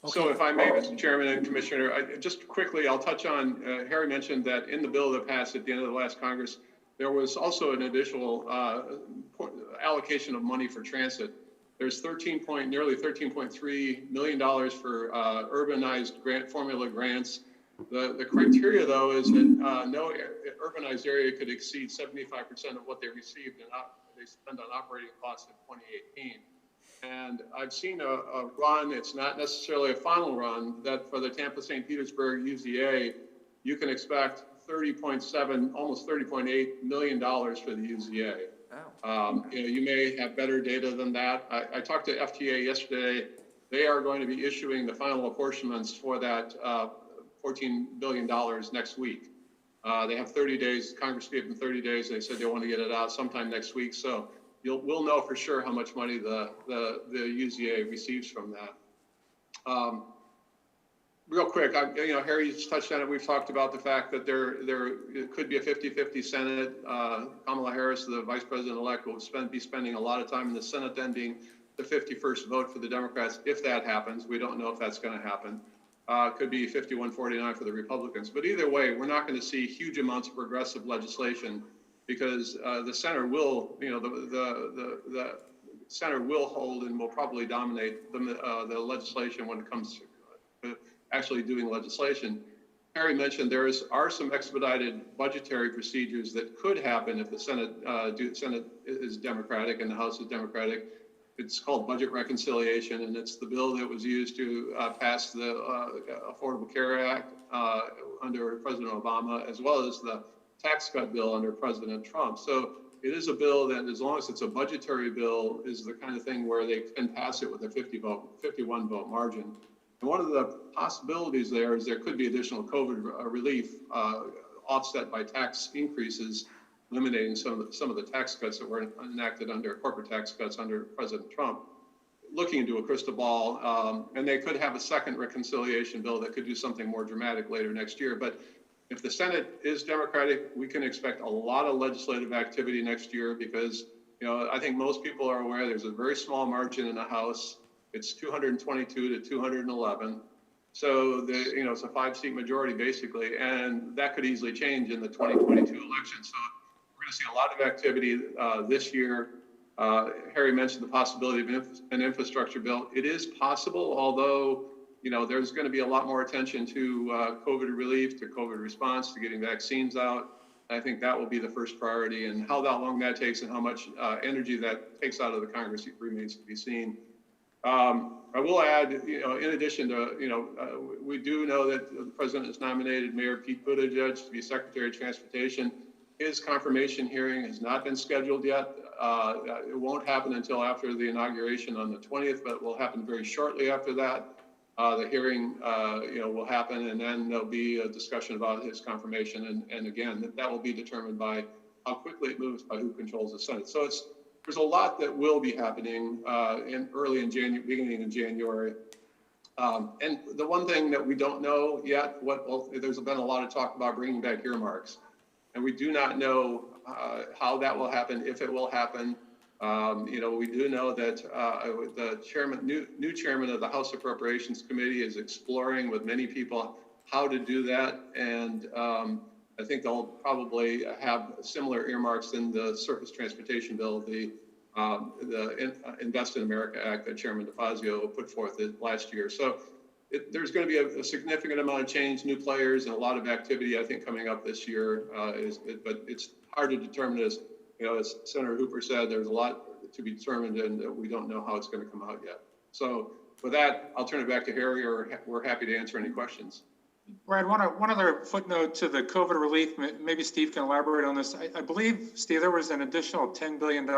Speaker 3: Okay. So if I may, Mr. Chairman and Commissioner, just quickly, I'll touch on, Harry mentioned that in the bill that passed at the end of the last Congress, there was also an additional allocation of money for transit. There's nearly $13.3 million for urbanized formula grants. The criteria, though, is that no urbanized area could exceed 75% of what they received and they spend on operating costs in 2018. And I've seen a run, it's not necessarily a final run, that for the Tampa-St. Petersburg UZA, you can expect $30.7, almost $30.8 million for the UZA. Oh. You know, you may have better data than that. I talked to FTA yesterday. They are going to be issuing the final apportionments for that $14 billion next week. They have 30 days. Congress gave them 30 days. They said they want to get it out sometime next week. So we'll know for sure how much money the UZA receives from that. Real quick, Harry's touched on it. We've talked about the fact that it could be a 50-50 Senate. Kamala Harris, the vice president-elect, will be spending a lot of time in the Senate, then being the 51st vote for the Democrats. If that happens, we don't know if that's going to happen. Could be 51-49 for the Republicans. But either way, we're not going to see huge amounts of progressive legislation because the center will, the center will hold and will probably dominate the legislation when it comes to actually doing legislation. Harry mentioned there are some expedited budgetary procedures that could happen if the Senate is Democratic and the House is Democratic. It's called budget reconciliation, and it's the bill that was used to pass the Affordable Care Act under President Obama, as well as the tax cut bill under President Trump. So it is a bill that, as long as it's a budgetary bill, is the kind of thing where they can pass it with a 51 vote margin. And one of the possibilities there is there could be additional COVID relief offset by tax increases, eliminating some of the tax cuts that were enacted under corporate tax cuts under President Trump. Looking into a crystal ball, and they could have a second reconciliation bill that could do something more dramatic later next year. But if the Senate is Democratic, we can expect a lot of legislative activity next year because, I think most people are aware there's a very small margin in the House. It's 222 to 211. So it's a 5-seat majority basically, and that could easily change in the 2022 election. So we're going to see a lot of activity this year. Harry mentioned the possibility of an infrastructure bill. It is possible, although there's going to be a lot more attention to COVID relief, to COVID response, to getting vaccines out. I think that will be the first priority, and how long that takes and how much energy that takes out of the Congress remains to be seen. I will add, in addition to, we do know that the president has nominated Mayor Pete Buttigieg to be Secretary of Transportation. His confirmation hearing has not been scheduled yet. It won't happen until after the inauguration on the 20th, but it will happen very shortly after that. The hearing, will happen, and then there'll be a discussion about his confirmation. And again, that will be determined by how quickly it moves, by who controls the Senate. So there's a lot that will be happening beginning in January. And the one thing that we don't know yet, there's been a lot of talk about bringing back earmarks, and we do not know how that will happen, if it will happen. We do know that the new chairman of the House Appropriations Committee is exploring with many people how to do that, and I think they'll probably have similar earmarks in the Surface Transportation Bill, the Invest in America Act that Chairman DeFazio put forth last year. So there's going to be a significant amount of change, new players, and a lot of activity, I think, coming up this year. But it's hard to determine, as Senator Hooper said, there's a lot to be determined, and we don't know how it's going to come out yet. So with that, I'll turn it back to Harry, or we're happy to answer any questions.
Speaker 12: Brad, one other footnote to the COVID relief, maybe Steve can elaborate on this. I believe, Steve, there was an additional $10 billion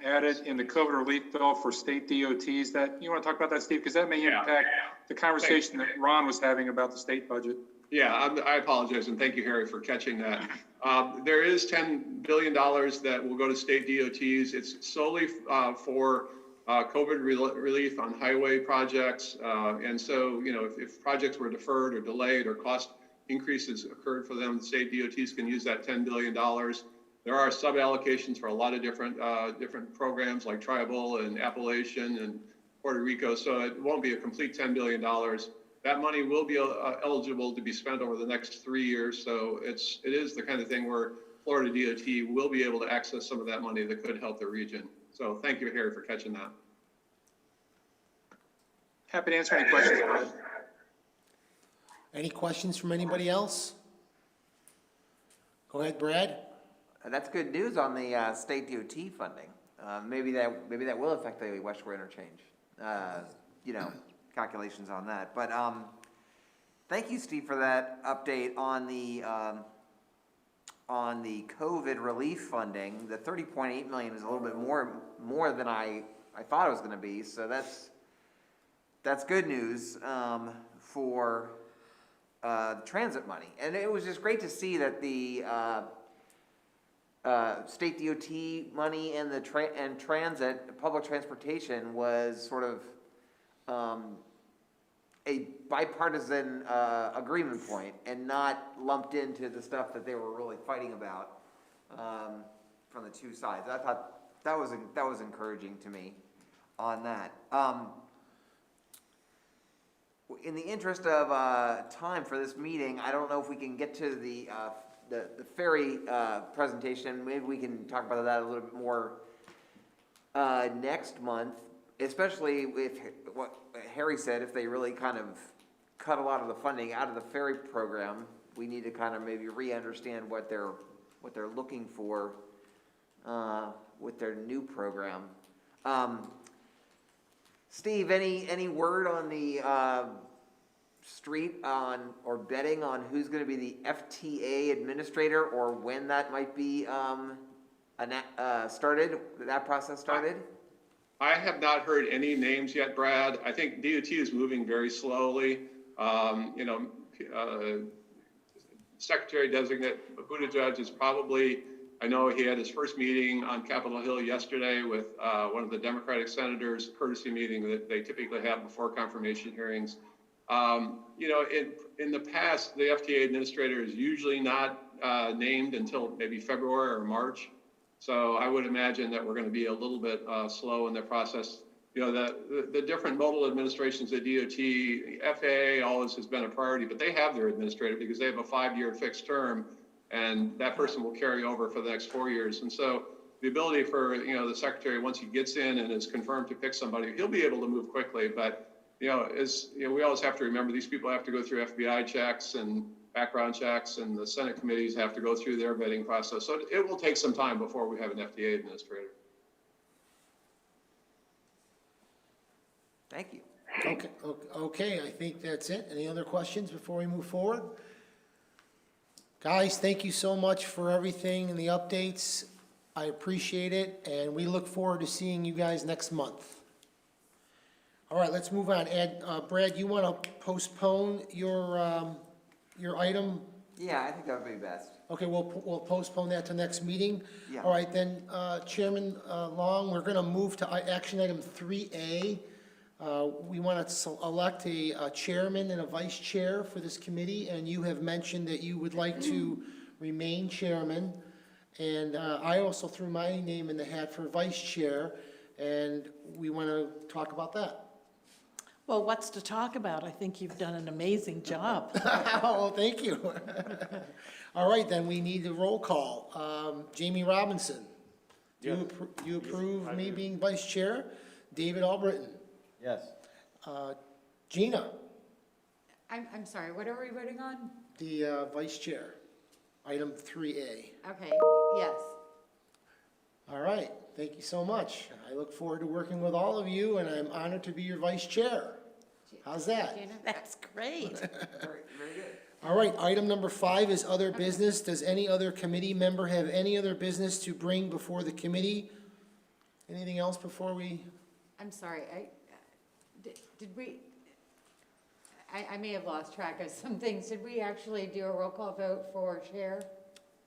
Speaker 12: added in the COVID relief bill for state DOTs. That you want to talk about that, Steve? Because that may impact the conversation that Ron was having about the state budget.
Speaker 3: Yeah, I apologize, and thank you, Harry, for catching that. There is $10 billion that will go to state DOTs. It's solely for COVID relief on highway projects. And so, if projects were deferred or delayed or cost increases occurred for them, the state DOTs can use that $10 billion. There are sub-allocations for a lot of different programs like Tribal and Appalachian and Puerto Rico. So it won't be a complete $10 billion. That money will be eligible to be spent over the next 3 years. So it is the kind of thing where Florida DOT will be able to access some of that money that could help the region. So thank you, Harry, for catching that.
Speaker 12: Happy to answer any questions, Brad.
Speaker 1: Any questions from anybody else? Go ahead, Brad.
Speaker 4: That's good news on the state DOT funding. Maybe that will affect the West Shore interchange. Calculations on that. But thank you, Steve, for that update on the COVID relief funding. The $30.8 million is a little bit more than I thought it was going to be. So that's good news for transit money. And it was just great to see that the state DOT money and and transit, public transportation was sort of, a bipartisan, agreement point and not lumped into the stuff that they were really fighting about, from the two sides. I thought that was encouraging to me on that. In the interest of time for this meeting, I don't know if we can get to the ferry presentation. Maybe we can talk about that a little bit more next month, especially with what Harry said, if they really kind of cut a lot of the funding out of the ferry program, we need to kind of maybe re-understand what they're looking for with their new program. Steve, any word on the street on, or betting on who's gonna be the FTA administrator, or when that might be started, that process started?
Speaker 3: I have not heard any names yet, Brad. I think DOT is moving very slowly. Secretary Designate Buttigieg is probably, I know he had his first meeting on Capitol Hill yesterday with one of the Democratic senators, courtesy meeting that they typically have before confirmation hearings. In the past, the FTA administrator is usually not named until maybe February or March. So I would imagine that we're going to be a little bit slow in the process. The different modal administrations at DOT, FAA always has been a priority, but they have their administrator because they have a 5-year fixed term, and that person will carry over for the next 4 years. And so the ability for, the secretary, once he gets in and is confirmed to pick somebody, he'll be able to move quickly. But, we always have to remember these people have to go through FBI checks and background checks, and the Senate committees have to go through their vetting process. So it will take some time before we have an FDA administrator.
Speaker 4: Thank you.
Speaker 1: Okay, I think that's it. Any other questions before we move forward? Guys, thank you so much for everything and the updates. I appreciate it, and we look forward to seeing you guys next month. All right, let's move on. Brad, you want to postpone your item?
Speaker 4: Yeah, I think that would be best.
Speaker 1: Okay, we'll postpone that to next meeting.
Speaker 4: Yeah.
Speaker 1: All right, then, Chairman Long, we're going to move to action item 3A. We want to elect a chairman and a vice chair for this committee, and you have mentioned that you would like to remain chairman. And I also threw my name in the hat for vice chair, and we want to talk about that.
Speaker 9: Well, what's to talk about? I think you've done an amazing job.
Speaker 1: Oh, thank you. All right, then we need a roll call. Jamie Robinson, do you approve me being vice chair? David Albritton?
Speaker 13: Yes.
Speaker 1: Gina,
Speaker 14: I'm sorry, what are we voting on?
Speaker 1: the vice chair, item 3A.
Speaker 14: Okay, yes.
Speaker 1: All right, thank you so much. I look forward to working with all of you, and I'm honored to be your vice chair. How's that?
Speaker 14: Gina?
Speaker 9: That's great.
Speaker 4: Very good.
Speaker 1: All right, item number 5 is other business. Does any other committee member have any other business to bring before the committee? Anything else before we?
Speaker 14: I'm sorry, did we, I may have lost track of some things. Did we actually do a roll call vote for chair?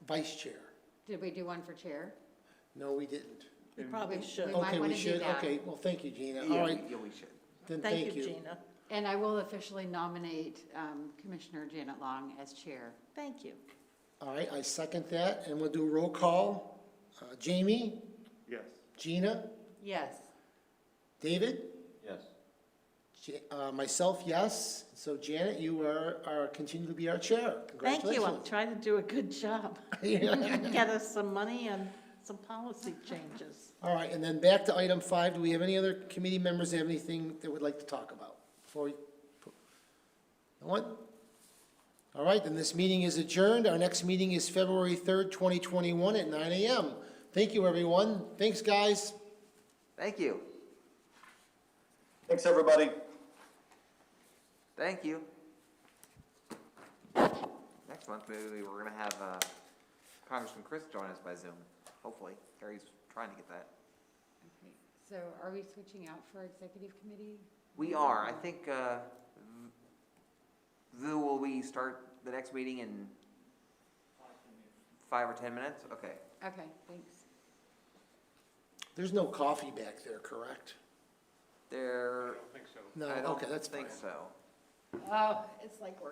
Speaker 1: Vice chair.
Speaker 14: Did we do one for chair?
Speaker 1: No, we didn't.
Speaker 9: We probably should.
Speaker 14: We might
Speaker 1: Okay,
Speaker 14: wanna
Speaker 1: we
Speaker 14: do
Speaker 1: should,
Speaker 14: that.
Speaker 1: okay, well, thank you, Gina.
Speaker 4: Yeah,
Speaker 1: All right,
Speaker 4: we should.
Speaker 1: then
Speaker 9: Thank you, Gina.
Speaker 14: And I will officially nominate Commissioner Janet Long as chair.
Speaker 9: Thank you.
Speaker 1: All right, I second that, and we'll do a roll call. Jamie?
Speaker 8: Yes.
Speaker 1: Gina?
Speaker 14: Yes.
Speaker 1: David?
Speaker 13: Yes.
Speaker 1: Myself, yes. So Janet, you continue to be our chair.
Speaker 9: Thank you. I'm
Speaker 1: Congratulations.
Speaker 9: trying to do a good job. Get us some money and some policy changes.
Speaker 1: All right, and then back to item 5. Do we have any other committee members that have anything they would like to talk about? Before we, no one? All right, then this meeting is adjourned. Our next meeting is February 3rd, 2021 at 9 a.m. Thank you, everyone. Thanks, guys.
Speaker 4: Thank you.
Speaker 10: Thanks, everybody.
Speaker 4: Thank you. Next month, maybe we're gonna have Congressman Chris join us by Zoom, hopefully. Harry's trying to get that.
Speaker 14: Okay, so are we switching out for executive committee?
Speaker 4: We are. I think, will we start the next meeting in 5 or 10 minutes? Okay.
Speaker 14: Okay, thanks.
Speaker 1: There's no coffee back there, correct?
Speaker 4: There,
Speaker 1: No,
Speaker 4: I don't
Speaker 1: okay, that's fine.
Speaker 4: think so.
Speaker 14: Oh, it's like we're